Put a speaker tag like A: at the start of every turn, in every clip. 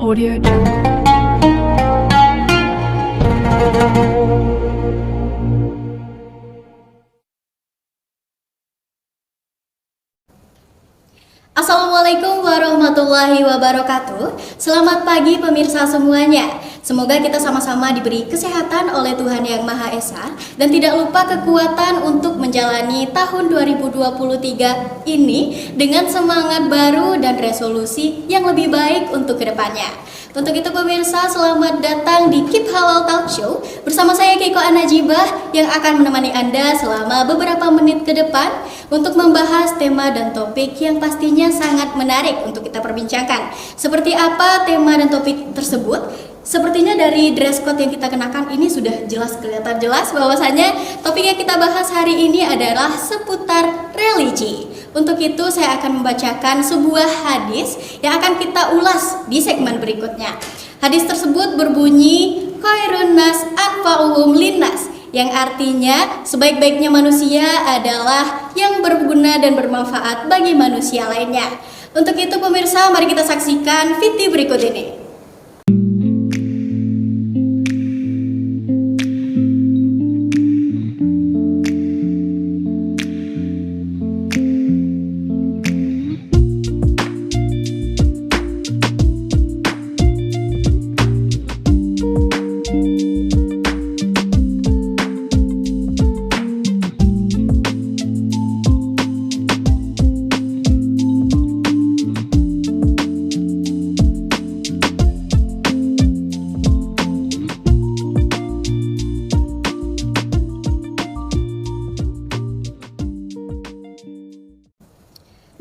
A: Audio Jungle.
B: Assalamualaikum warahmatullahi wabarakatuh. Selamat pagi pemirsa semuanya. Semoga kita sama-sama diberi kesehatan oleh Tuhan Yang Maha Esa dan tidak lupa kekuatan untuk menjalani tahun 2023 ini dengan semangat baru dan resolusi yang lebih baik untuk kedepannya. Untuk itu pemirsa, selamat datang di Keep Halal Talk Show bersama saya Keiko Anajibah yang akan menemani Anda selama beberapa menit ke depan untuk membahas tema dan topik yang pastinya sangat menarik untuk kita perbincangkan. Seperti apa tema dan topik tersebut? Sepertinya dari dress code yang kita kenakan ini sudah kelihatan jelas bahwasanya topik yang kita bahas hari ini adalah seputar religi. Untuk itu saya akan membacakan sebuah hadis yang akan kita ulas di segmen berikutnya. Hadis tersebut berbunyi khairun nas anfa'uhum linnas, yang artinya sebaik-baiknya manusia adalah yang berguna dan bermanfaat bagi manusia lainnya. Untuk itu pemirsa, mari kita saksikan video berikut ini.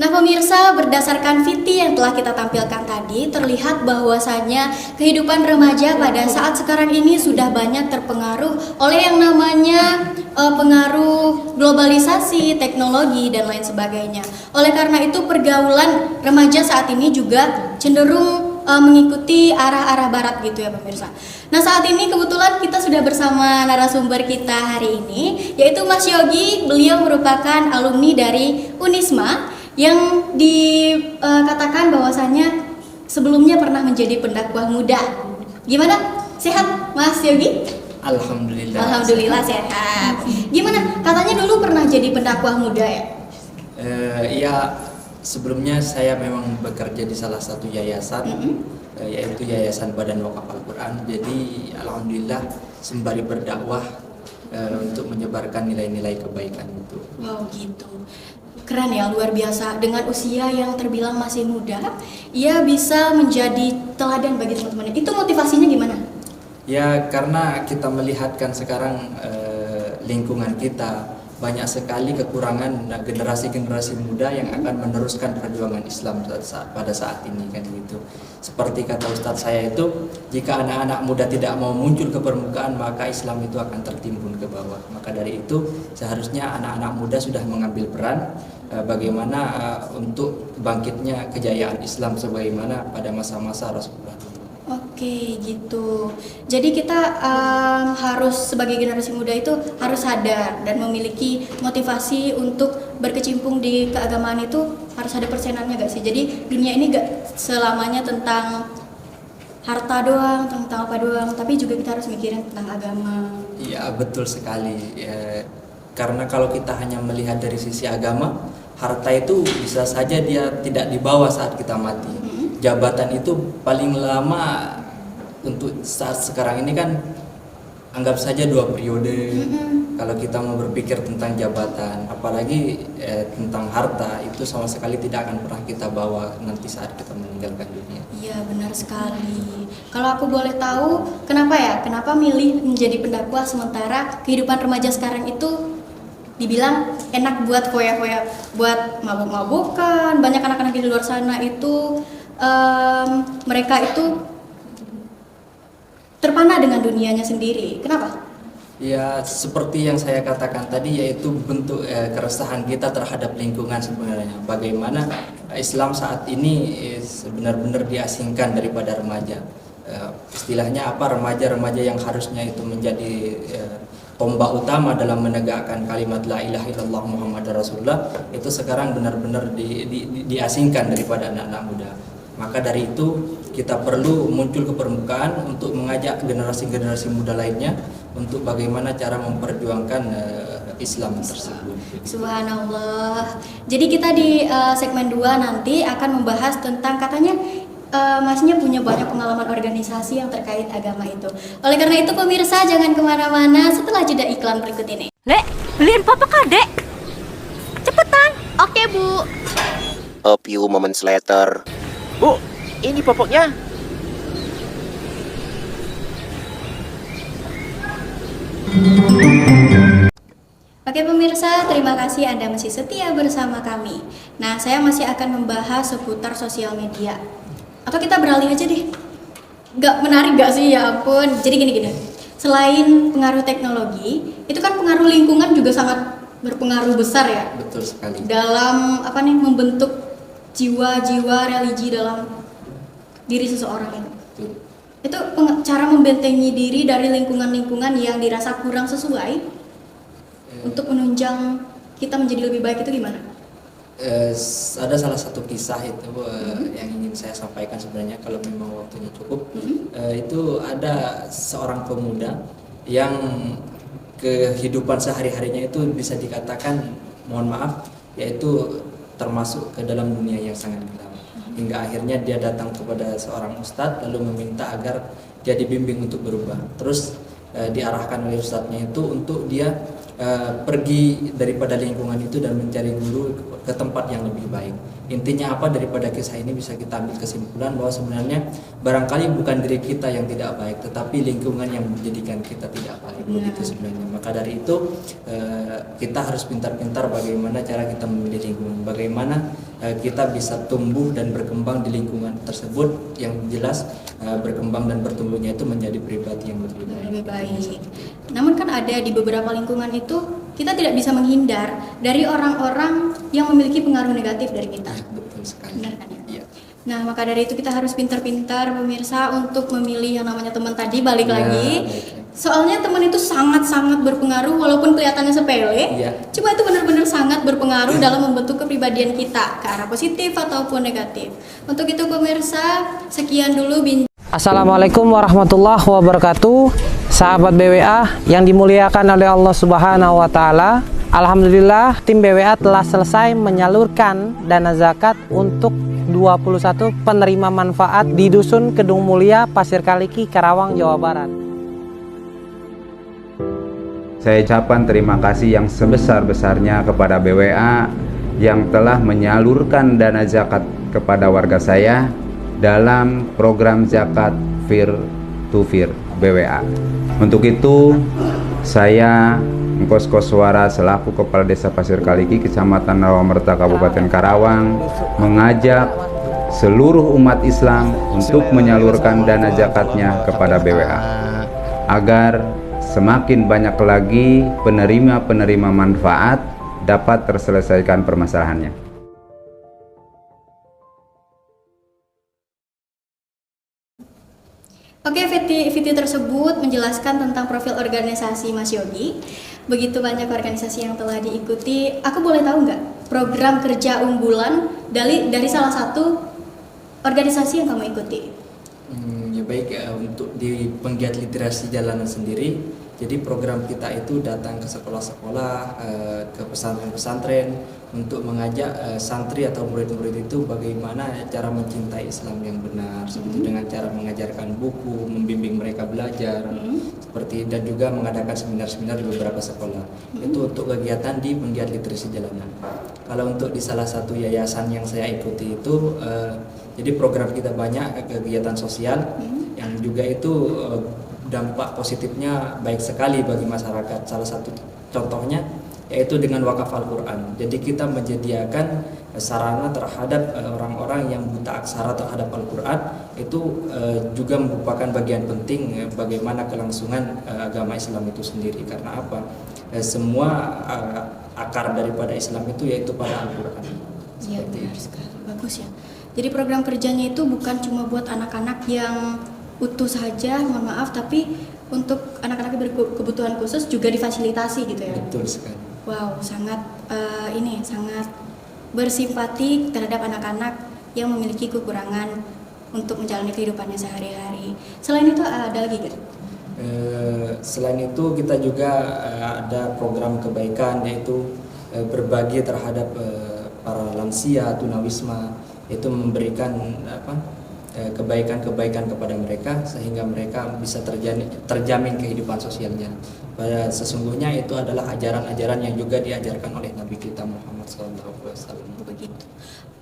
B: Nah pemirsa, berdasarkan VT yang telah kita tampilkan tadi, terlihat bahwasanya kehidupan remaja pada saat sekarang ini sudah banyak terpengaruh oleh yang namanya pengaruh globalisasi, teknologi, dan lain sebagainya. Oleh karena itu pergaulan remaja saat ini juga cenderung mengikuti arah-arah barat gitu ya pemirsa. Nah saat ini kebetulan kita sudah bersama narasumber kita hari ini, yaitu Mas Yogi. Beliau merupakan alumni dari Unisma yang dikatakan bahwasanya sebelumnya pernah menjadi pendakwah muda. Gimana? Sehat Mas Yogi?
C: Alhamdulillah.
B: Alhamdulillah sehat. Gimana? Katanya dulu pernah jadi pendakwah muda ya?
C: Iya, sebelumnya saya memang bekerja di salah satu yayasan, yaitu Yayasan Badan Wakaf Al-Quran. Jadi alhamdulillah sembari berdakwah untuk menyebarkan nilai-nilai kebaikan itu.
B: Wow gitu. Keren ya, luar biasa. Dengan usia yang terbilang masih muda, ia bisa menjadi teladan bagi teman-teman. Itu motivasinya gimana?
C: Ya karena kita melihatkan sekarang lingkungan kita banyak sekali kekurangan generasi-generasi muda yang akan meneruskan perjuangan Islam pada saat ini kan gitu. Seperti kata Ustadz saya itu, jika anak-anak muda tidak mau muncul ke permukaan maka Islam itu akan tertimbun ke bawah. Maka dari itu seharusnya anak-anak muda sudah mengambil peran bagaimana untuk bangkitnya kejayaan Islam sebagaimana pada masa-masa Rasulullah.
B: Oke gitu. Jadi kita harus sebagai generasi muda itu harus sadar dan memiliki motivasi untuk berkecimpung di keagamaan itu harus ada persenannya gak sih? Jadi dunia ini gak selamanya tentang harta doang, tentang apa doang, tapi juga kita harus mikirin tentang agama.
C: Iya betul sekali. Karena kalau kita hanya melihat dari sisi agama, harta itu bisa saja dia tidak dibawa saat kita mati. Jabatan itu paling lama untuk saat sekarang ini kan anggap saja 2 periode. Kalau kita mau berpikir tentang jabatan, apalagi tentang harta, itu sama sekali tidak akan pernah kita bawa nanti saat kita meninggalkan dunia.
B: Iya benar sekali. Kalau aku boleh tahu, kenapa ya? Kenapa milih menjadi pendakwah sementara kehidupan remaja sekarang itu dibilang enak buat foya-foya, buat mabuk-mabukan. Banyak anak-anak di luar sana itu mereka itu terpana dengan dunianya sendiri. Kenapa?
C: Ya seperti yang saya katakan tadi, yaitu bentuk keresahan kita terhadap lingkungan sebenarnya. Bagaimana Islam saat ini benar-benar diasingkan daripada remaja. Istilahnya apa, remaja-remaja yang harusnya itu menjadi tombak utama dalam menegakkan kalimat la ilaha illallah Muhammad Rasulullah, itu sekarang benar-benar diasingkan daripada anak-anak muda. Maka dari itu kita perlu muncul ke permukaan untuk mengajak generasi-generasi muda lainnya untuk bagaimana cara memperjuangkan Islam tersebut.
B: Subhanallah. Jadi kita di segmen 2 nanti akan membahas tentang katanya Masnya punya banyak pengalaman organisasi yang terkait agama itu. Oleh karena itu pemirsa jangan kemana-mana setelah jeda iklan berikut ini.
A: Dek, beliin papa Dek. Cepetan.
B: Oke Bu.
D: A few moments later.
E: Bu, ini popoknya.
B: Oke pemirsa, terima kasih Anda masih setia bersama kami. Nah, saya masih akan membahas seputar sosial media. Atau kita beralih aja deh. Gak menarik gak sih, ya ampun. Jadi gini-gini, selain pengaruh teknologi, itu kan pengaruh lingkungan juga sangat berpengaruh besar ya.
C: Betul sekali.
B: Dalam membentuk jiwa-jiwa religi dalam diri seseorang itu.
C: Betul.
B: Itu cara membentengi diri dari lingkungan-lingkungan yang dirasa kurang sesuai untuk menunjang kita menjadi lebih baik itu gimana?
C: Ada salah satu kisah itu yang ingin saya sampaikan sebenarnya kalau memang waktunya cukup. Itu ada seorang pemuda yang kehidupan sehari-harinya itu bisa dikatakan, mohon maaf, yaitu termasuk ke dalam dunia yang sangat gelap. Hingga akhirnya dia datang kepada seorang ustadz lalu meminta agar dia dibimbing untuk berubah. Terus diarahkan oleh ustadznya itu untuk dia pergi daripada lingkungan itu dan mencari guru ke tempat yang lebih baik. Intinya apa daripada kisah ini bisa kita ambil kesimpulan bahwa sebenarnya barangkali bukan diri kita yang tidak baik, tetapi lingkungan yang menjadikan kita tidak baik. Begitu sebenarnya. Maka dari itu kita harus pintar-pintar bagaimana cara kita memilih lingkungan, bagaimana kita bisa tumbuh dan berkembang di lingkungan tersebut, yang jelas berkembang dan bertumbuhnya itu menjadi pribadi yang lebih baik.
B: Lebih baik. Namun kan ada di beberapa lingkungan itu kita tidak bisa menghindar dari orang-orang yang memiliki pengaruh negatif dari kita.
C: Betul sekali.
B: Benar kan ya?
C: Iya.
B: Nah, maka dari itu kita harus pintar-pintar pemirsa untuk memilih yang namanya teman tadi, balik lagi.
C: Baik.
B: Soalnya teman itu sangat-sangat berpengaruh walaupun kelihatannya sepele.
C: Iya.
B: Cuma itu benar-benar sangat berpengaruh dalam membentuk kepribadian kita ke arah positif ataupun negatif. Untuk itu pemirsa, sekian dulu
F: Assalamualaikum warahmatullahi wabarakatuh. Sahabat BWA yang dimuliakan oleh Allah Subhanahu wa taala. Alhamdulillah tim BWA telah selesai menyalurkan dana zakat untuk 21 penerima manfaat di Dusun Kedung Mulia, Pasir Kaliki, Karawang, Jawa Barat.
G: Saya ucapkan terima kasih yang sebesar-besarnya kepada BWA yang telah menyalurkan dana zakat kepada warga saya dalam program zakat Fir to Fir BWA. Untuk itu, saya Engkos Koswara selaku Kepala Desa Pasir Kaliki, Kecamatan Rawamerta, Kabupaten Karawang, mengajak seluruh umat Islam untuk menyalurkan dana zakatnya kepada BWA agar semakin banyak lagi penerima-penerima manfaat dapat terselesaikan permasalahannya.
B: Oke, video tersebut menjelaskan tentang profil organisasi Mas Yogi. Begitu banyak organisasi yang telah diikuti. Aku boleh tahu nggak program kerja unggulan dari salah satu organisasi yang kamu ikuti?
C: Ya baik, untuk di penggiat literasi jalanan sendiri, jadi program kita itu datang ke sekolah-sekolah, ke pesantren-pesantren untuk mengajak santri atau murid-murid itu bagaimana cara mencintai Islam yang benar, seperti dengan cara mengajarkan buku, membimbing mereka belajar, seperti, dan juga mengadakan seminar-seminar di beberapa sekolah. Itu untuk kegiatan di penggiat literasi jalanan. Kalau untuk di salah satu yayasan yang saya ikuti itu, jadi program kita banyak kegiatan sosial yang juga itu dampak positifnya baik sekali bagi masyarakat. Salah satu contohnya yaitu dengan wakaf Al-Quran. Jadi kita menyediakan sarana terhadap orang-orang yang buta aksara terhadap Al-Quran. Itu juga merupakan bagian penting bagaimana kelangsungan agama Islam itu sendiri. Karena apa? Semua akar daripada Islam itu yaitu pada Al-Quran.
B: Iya, benar sekali. Bagus ya. Jadi program kerjanya itu bukan cuma buat anak-anak yang utuh saja, mohon maaf, tapi untuk anak-anak yang berkebutuhan khusus juga difasilitasi gitu ya.
C: Betul sekali.
B: Wow, sangat sangat bersimpati terhadap anak-anak yang memiliki kekurangan untuk menjalani kehidupannya sehari-hari. Selain itu ada lagi kan?
C: Selain itu kita juga ada program kebaikan, yaitu berbagi terhadap para lansia tunawisma, itu memberikan kebaikan-kebaikan kepada mereka sehingga mereka bisa terjamin kehidupan sosialnya. Pada sesungguhnya itu adalah ajaran-ajaran yang juga diajarkan oleh Nabi kita Muhammad SAW.
B: Begitu.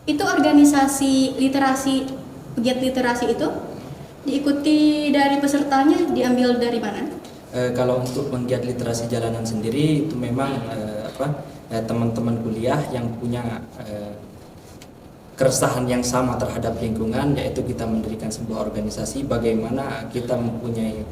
B: Itu organisasi literasi, pegiat literasi itu diikuti dari pesertanya, diambil dari mana?
C: Kalau untuk penggiat literasi jalanan sendiri itu memang teman-teman kuliah yang punya keresahan yang sama terhadap lingkungan, yaitu kita mendirikan sebuah organisasi. Bagaimana kita mempunyai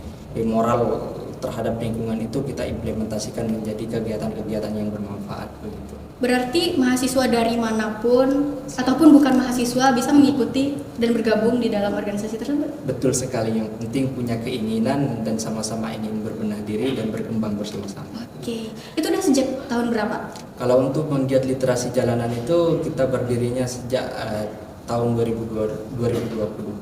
C: moral terhadap lingkungan itu kita implementasikan menjadi kegiatan-kegiatan yang bermanfaat begitu.
B: Berarti mahasiswa dari manapun ataupun bukan mahasiswa bisa mengikuti dan bergabung di dalam organisasi tersebut?
C: Betul sekali, yang penting punya keinginan dan sama-sama ingin berbenah diri dan berkembang bersama-sama.
B: Oke, itu udah sejak tahun berapa?
C: Kalau untuk penggiat literasi jalanan itu kita berdirinya sejak tahun 2020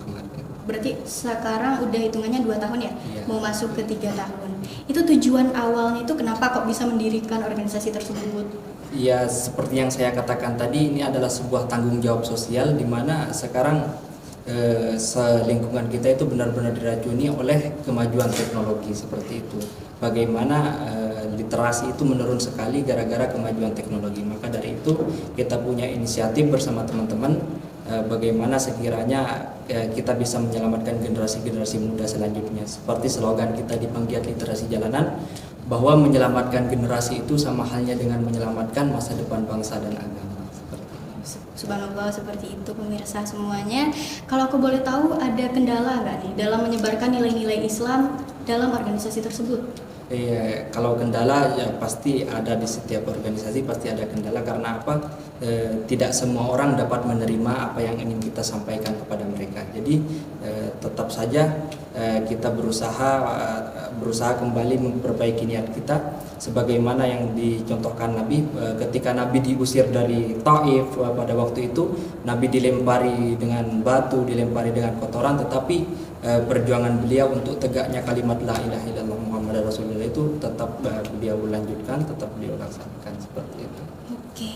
C: kemarin.
B: Berarti sekarang udah hitungannya 2 tahun ya?
C: Iya.
B: Mau masuk ke 3 tahun. Itu tujuan awalnya itu kenapa kok bisa mendirikan organisasi tersebut?
C: Ya, seperti yang saya katakan tadi, ini adalah sebuah tanggung jawab sosial di mana sekarang lingkungan kita itu benar-benar diracuni oleh kemajuan teknologi seperti itu. Bagaimana literasi itu menurun sekali gara-gara kemajuan teknologi. Maka dari itu kita punya inisiatif bersama teman-teman bagaimana sekiranya kita bisa menyelamatkan generasi-generasi muda selanjutnya. Seperti slogan kita di Penggiat Literasi Jalanan, bahwa menyelamatkan generasi itu sama halnya dengan menyelamatkan masa depan bangsa dan agama.
B: Subhanallah, seperti itu pemirsa semuanya. Kalau aku boleh tahu, ada kendala nggak nih dalam menyebarkan nilai-nilai Islam dalam organisasi tersebut?
C: Kalau kendala ya pasti ada di setiap organisasi, pasti ada kendala. Karena apa? Tidak semua orang dapat menerima apa yang ingin kita sampaikan kepada mereka. Jadi tetap saja kita berusaha kembali memperbaiki niat kita, sebagaimana yang dicontohkan Nabi ketika Nabi diusir dari Taif. Pada waktu itu Nabi dilempari dengan batu, dilempari dengan kotoran, tetapi perjuangan beliau untuk tegaknya kalimat la ilaha illallah Muhammad Rasulullah itu tetap beliau lanjutkan, tetap beliau laksanakan seperti itu.
B: Oke,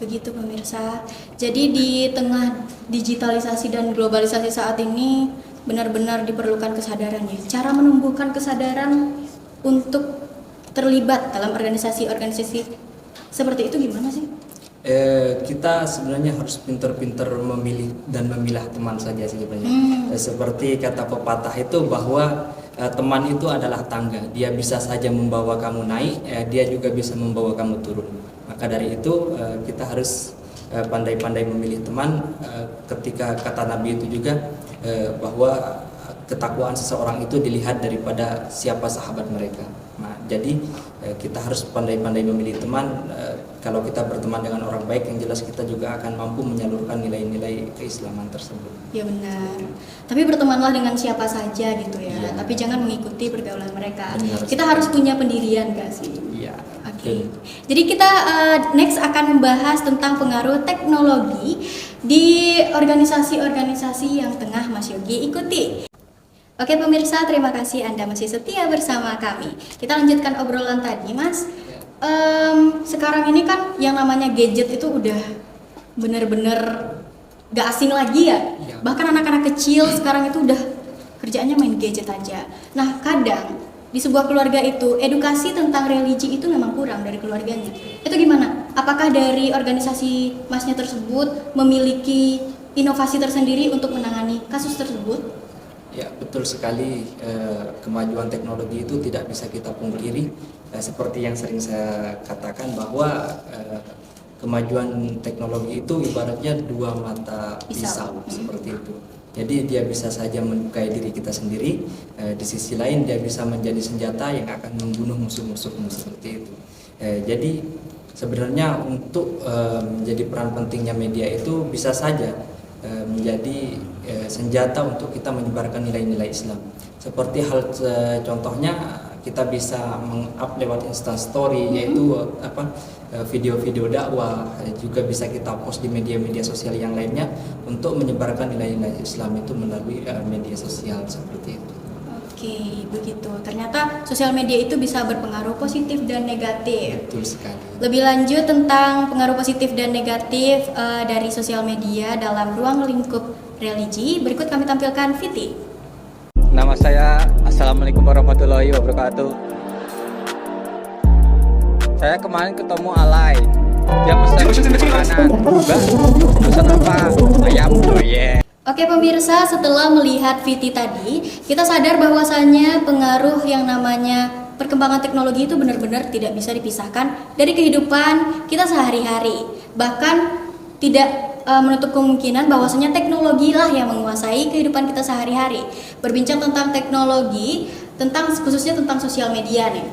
B: begitu pemirsa. Jadi di tengah digitalisasi dan globalisasi saat ini benar-benar diperlukan kesadaran ya. Cara menumbuhkan kesadaran untuk terlibat dalam organisasi-organisasi seperti itu gimana sih?
C: Kita sebenarnya harus pintar-pintar memilih dan memilah teman saja sebenarnya. Seperti kata pepatah itu bahwa teman itu adalah tangga. Dia bisa saja membawa kamu naik, dia juga bisa membawa kamu turun. Maka dari itu kita harus pandai-pandai memilih teman. Ketika kata Nabi itu juga bahwa ketakwaan seseorang itu dilihat daripada siapa sahabat mereka. Nah, jadi kita harus pandai-pandai memilih teman. Kalau kita berteman dengan orang baik, yang jelas kita juga akan mampu menyalurkan nilai-nilai keislaman tersebut.
B: Ya benar. Tapi bertemanlah dengan siapa saja gitu ya.
C: Iya.
B: Tapi jangan mengikuti pergaulan mereka.
C: Benar.
B: Kita harus punya pendirian gak sih?
C: Iya.
B: Oke. Jadi kita next akan membahas tentang pengaruh teknologi di organisasi-organisasi yang tengah Mas Yogi ikuti. Oke pemirsa, terima kasih Anda masih setia bersama kami. Kita lanjutkan obrolan tadi, Mas. Sekarang ini kan yang namanya gadget itu udah bener-bener gak asing lagi ya. Bahkan anak-anak kecil sekarang itu udah kerjaannya main gadget aja. Nah, kadang di sebuah keluarga itu edukasi tentang religi itu memang kurang dari keluarganya. Itu gimana? Apakah dari organisasi Masnya tersebut memiliki inovasi tersendiri untuk menangani kasus tersebut?
C: Ya, betul sekali. Kemajuan teknologi itu tidak bisa kita pungkiri. Seperti yang sering saya katakan bahwa kemajuan teknologi itu ibaratnya dua mata pisau seperti itu. Jadi dia bisa saja melukai diri kita sendiri, di sisi lain dia bisa menjadi senjata yang akan membunuh musuh-musuhmu seperti itu. Jadi sebenarnya untuk menjadi peran pentingnya media itu bisa saja menjadi senjata untuk kita menyebarkan nilai-nilai Islam. Seperti contohnya kita bisa meng-up lewat Insta Story, yaitu video-video dakwah. Juga bisa kita post di media-media sosial yang lainnya untuk menyebarkan nilai-nilai Islam itu melalui media sosial seperti itu.
B: Oke, begitu. Ternyata sosial media itu bisa berpengaruh positif dan negatif.
C: Betul sekali.
B: Lebih lanjut tentang pengaruh positif dan negatif dari sosial media dalam ruang lingkup religi, berikut kami tampilkan Viti.
H: Nama saya, Assalamualaikum warahmatullahi wabarakatuh. Saya kemarin ketemu Alay. Dia pesan makanan. Bang, pesan apa? Ayam. Oh yeah.
B: Oke pemirsa, setelah melihat Viti tadi, kita sadar bahwasannya pengaruh yang namanya perkembangan teknologi itu benar-benar tidak bisa dipisahkan dari kehidupan kita sehari-hari. Bahkan tidak menutup kemungkinan bahwasanya teknologi lah yang menguasai kehidupan kita sehari-hari. Berbincang tentang teknologi, khususnya tentang sosial media nih.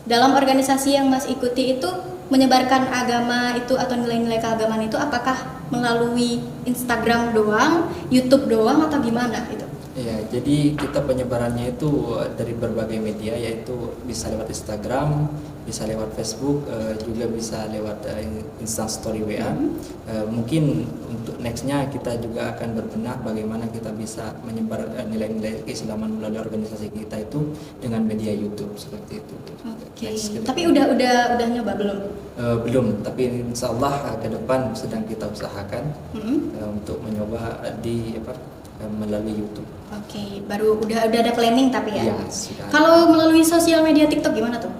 B: Dalam organisasi yang Mas ikuti itu, menyebarkan agama itu atau nilai-nilai keagamaan itu apakah melalui Instagram doang, YouTube doang, atau gimana itu?
C: Ya, jadi kita penyebarannya itu dari berbagai media, yaitu bisa lewat Instagram, bisa lewat Facebook, juga bisa lewat Insta Story WA. Mungkin untuk nextnya kita juga akan berbenah bagaimana kita bisa menyebar nilai-nilai keislaman melalui organisasi kita itu dengan media YouTube seperti itu.
B: Oke. Tapi udah nyoba belum?
C: Belum, tapi insya Allah ke depan sedang kita usahakan untuk mencoba melalui YouTube.
B: Oke, baru udah ada planning tapi ya?
C: Iya, sudah.
B: Kalau melalui sosial media TikTok gimana tuh?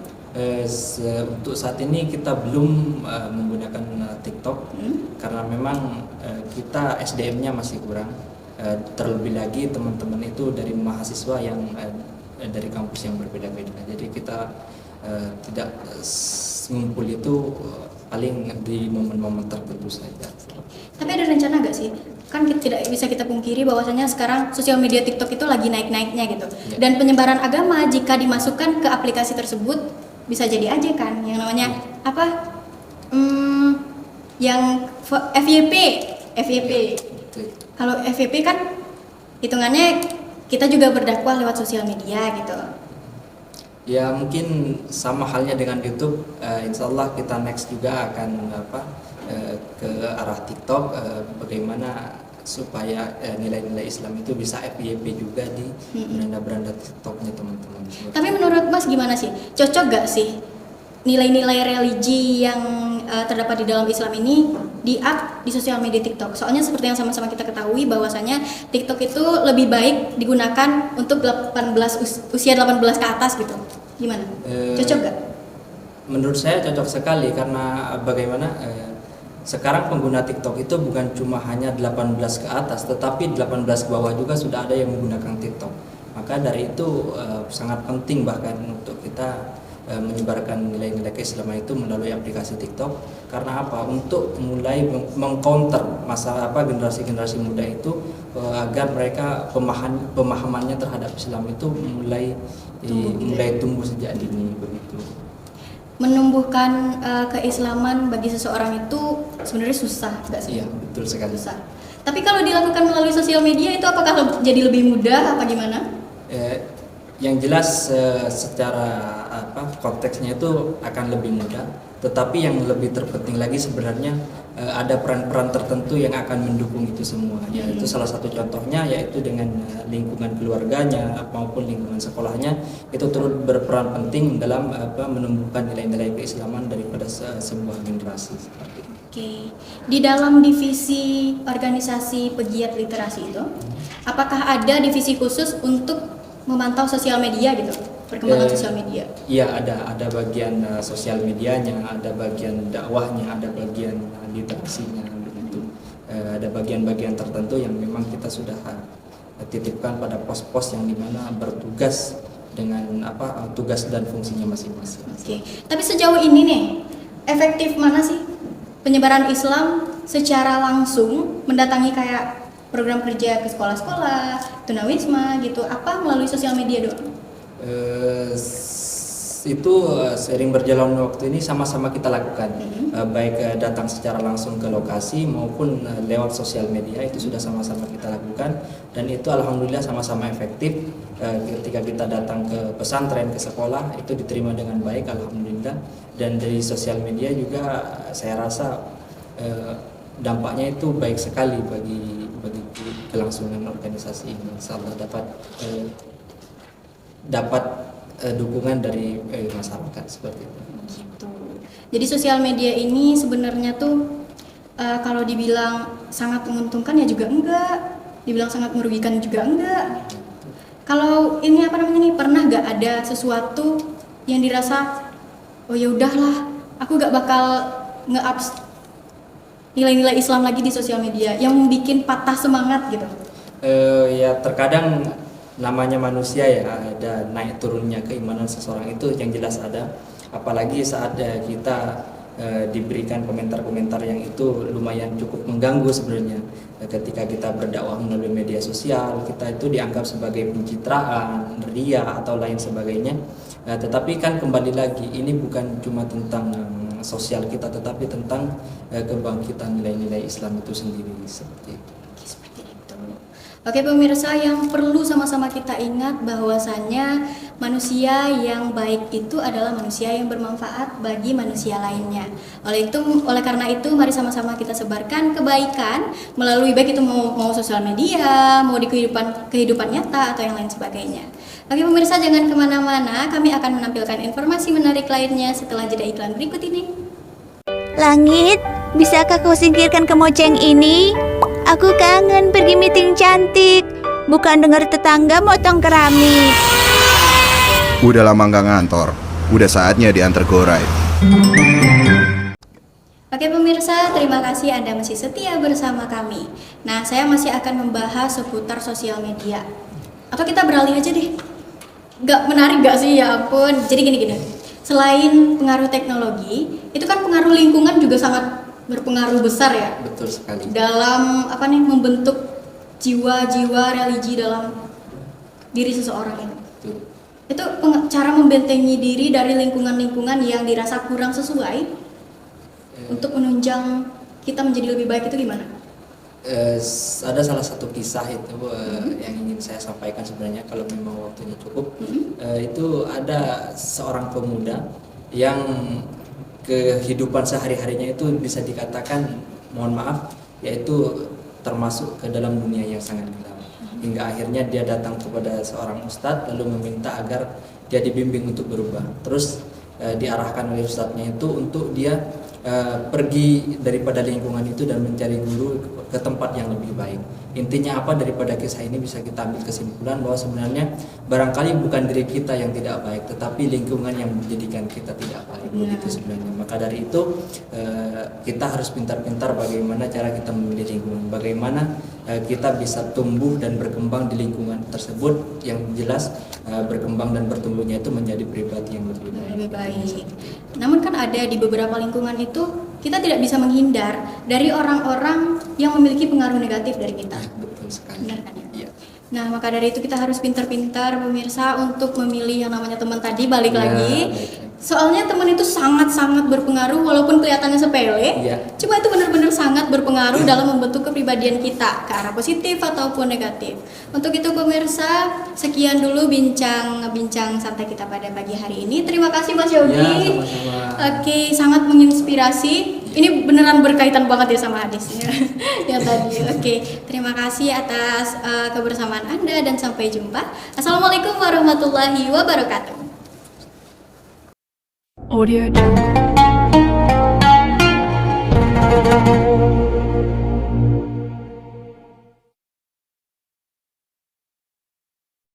C: Untuk saat ini kita belum menggunakan TikTok karena memang kita SDM-nya masih kurang. Terlebih lagi teman-teman itu dari mahasiswa yang dari kampus yang berbeda-beda. Jadi kita tidak ngumpul itu paling di momen-momen tertentu saja.
B: Tapi ada rencana gak sih? Kan tidak bisa kita pungkiri bahwasanya sekarang sosial media TikTok itu lagi naik-naiknya gitu.
C: Ya.
B: Dan penyebaran agama jika dimasukkan ke aplikasi tersebut bisa jadi aja kan yang namanya yang FYP. Kalau FYP kan hitungannya kita juga berdakwah lewat sosial media gitu.
C: Ya mungkin sama halnya dengan YouTube. Insya Allah kita next juga akan ke arah TikTok, bagaimana supaya nilai-nilai Islam itu bisa FYP juga di beranda-beranda TikToknya teman-teman.
B: Tapi menurut Mas gimana sih? Cocok gak sih nilai-nilai religi yang terdapat di dalam Islam ini di sosial media TikTok? Soalnya seperti yang sama-sama kita ketahui bahwasanya TikTok itu lebih baik digunakan untuk usia 18 ke atas gitu. Gimana? Cocok gak?
C: Menurut saya cocok sekali karena bagaimana sekarang pengguna TikTok itu bukan cuma hanya 18 ke atas, tetapi 18 ke bawah juga sudah ada yang menggunakan TikTok. Maka dari itu sangat penting bahkan untuk kita menyebarkan nilai-nilai keislaman itu melalui aplikasi TikTok. Karena apa? Untuk mulai mengcounter masalah generasi-generasi muda itu agar mereka pemahamannya terhadap Islam itu mulai tumbuh sejak dini begitu.
B: Menumbuhkan keislaman bagi seseorang itu sebenarnya susah, nggak sih?
C: Iya, betul sekali.
B: Susah. Tapi kalau dilakukan melalui sosial media itu apakah jadi lebih mudah apa gimana?
C: Yang jelas secara konteksnya itu akan lebih mudah. Tetapi yang lebih terpenting lagi sebenarnya ada peran-peran tertentu yang akan mendukung itu semua. Yaitu salah satu contohnya yaitu dengan lingkungan keluarganya maupun lingkungan sekolahnya itu turut berperan penting dalam menumbuhkan nilai-nilai keislaman daripada sebuah generasi seperti itu.
B: Oke, di dalam divisi organisasi pegiat literasi itu, apakah ada divisi khusus untuk memantau sosial media gitu? Perkembangan sosial media.
C: Iya, ada bagian sosial medianya, ada bagian dakwahnya, ada bagian literasinya begitu. Ada bagian-bagian tertentu yang memang kita sudah titipkan pada pos-pos yang dimana bertugas dengan tugas dan fungsinya masing-masing.
B: Oke. Tapi sejauh ini nih, efektif mana sih penyebaran Islam secara langsung mendatangi kayak program kerja ke sekolah-sekolah, tunawisma gitu, apa melalui sosial media doang?
C: itu sering berjalan waktu ini sama-sama kita lakukan, baik datang secara langsung ke lokasi maupun lewat sosial media itu sudah sama-sama kita lakukan, dan itu alhamdulillah sama-sama efektif. Ketika kita datang ke pesantren, ke sekolah, itu diterima dengan baik alhamdulillah, dan dari sosial media juga saya rasa dampaknya itu baik sekali bagi kelangsungan organisasi ini. Insyaallah dapat dukungan dari masyarakat seperti itu.
B: Gitu. Jadi sosial media ini sebenarnya tuh kalau dibilang sangat menguntungkan ya juga enggak, dibilang sangat merugikan juga enggak. Kalau ini pernah nggak ada sesuatu yang dirasa oh ya udahlah, aku nggak bakal nge-up nilai-nilai Islam lagi di sosial media, yang bikin patah semangat gitu?
C: Ya terkadang namanya manusia ya, ada naik turunnya keimanan seseorang, itu yang jelas ada. Apalagi saat kita diberikan komentar-komentar yang itu lumayan cukup mengganggu sebenarnya. Ketika kita berdakwah melalui media sosial, kita itu dianggap sebagai pencitraan, ria atau lain sebagainya. Tetapi kan kembali lagi, ini bukan cuma tentang sosial kita, tetapi tentang kebangkitan nilai-nilai Islam itu sendiri, seperti itu.
B: Oke pemirsa, yang perlu sama-sama kita ingat bahwasannya manusia yang baik itu adalah manusia yang bermanfaat bagi manusia lainnya. Oleh karena itu mari sama-sama kita sebarkan kebaikan melalui baik itu mau sosial media, mau di kehidupan nyata atau yang lain sebagainya. Oke pemirsa, jangan kemana-mana, kami akan menampilkan informasi menarik lainnya setelah jeda iklan berikut ini.
I: Langit, bisakah kau singkirkan kemoceng ini? Aku kangen pergi meeting cantik, bukan dengar tetangga motong keramik.
J: Udah lama nggak ngantor, udah saatnya diantar go-ride.
B: Oke pemirsa, terima kasih Anda masih setia bersama kami. Nah, saya masih akan membahas seputar sosial media. Atau kita beralih aja deh. Gak menarik gak sih? Ya ampun. Jadi gini. Selain pengaruh teknologi, itu kan pengaruh lingkungan juga sangat berpengaruh besar ya.
C: Betul sekali.
B: Dalam membentuk jiwa-jiwa religi dalam diri seseorang itu.
C: Betul.
B: Itu cara membentengi diri dari lingkungan-lingkungan yang dirasa kurang sesuai untuk menunjang kita menjadi lebih baik itu gimana?
C: Ada salah satu kisah itu yang ingin saya sampaikan sebenarnya kalau memang waktunya cukup. Itu ada seorang pemuda yang kehidupan sehari-harinya itu bisa dikatakan, mohon maaf, yaitu termasuk ke dalam dunia yang sangat gelap. Hingga akhirnya dia datang kepada seorang ustadz lalu meminta agar dia dibimbing untuk berubah. Terus diarahkan oleh ustadznya itu untuk dia pergi daripada lingkungan itu dan mencari guru ke tempat yang lebih baik. Intinya apa daripada kisah ini bisa kita ambil kesimpulan bahwa sebenarnya barangkali bukan diri kita yang tidak baik, tetapi lingkungan yang menjadikan kita tidak baik. Begitu sebenarnya. Maka dari itu kita harus pintar-pintar bagaimana cara kita memilih lingkungan, bagaimana kita bisa tumbuh dan berkembang di lingkungan tersebut, yang jelas berkembang dan bertumbuhnya itu menjadi pribadi yang lebih baik.
B: Lebih baik. Namun kan ada di beberapa lingkungan itu kita tidak bisa menghindar dari orang-orang yang memiliki pengaruh negatif dari kita.
C: Betul sekali.
B: Benar kan ya?
C: Iya.
B: Nah, maka dari itu kita harus pintar-pintar pemirsa untuk memilih yang namanya teman tadi, balik lagi. Soalnya teman itu sangat-sangat berpengaruh walaupun kelihatannya sepele. Cuma itu benar-benar sangat berpengaruh dalam membentuk kepribadian kita ke arah positif ataupun negatif. Untuk itu pemirsa, sekian dulu bincang santai kita pada pagi hari ini. Terima kasih Mas Yogi.
C: Sama-sama.
B: Oke, sangat menginspirasi. Ini beneran berkaitan banget ya sama hadisnya yang tadi. Oke, terima kasih atas kebersamaan Anda dan sampai jumpa. Assalamualaikum warahmatullahi wabarakatuh.
K: Audio Jungle.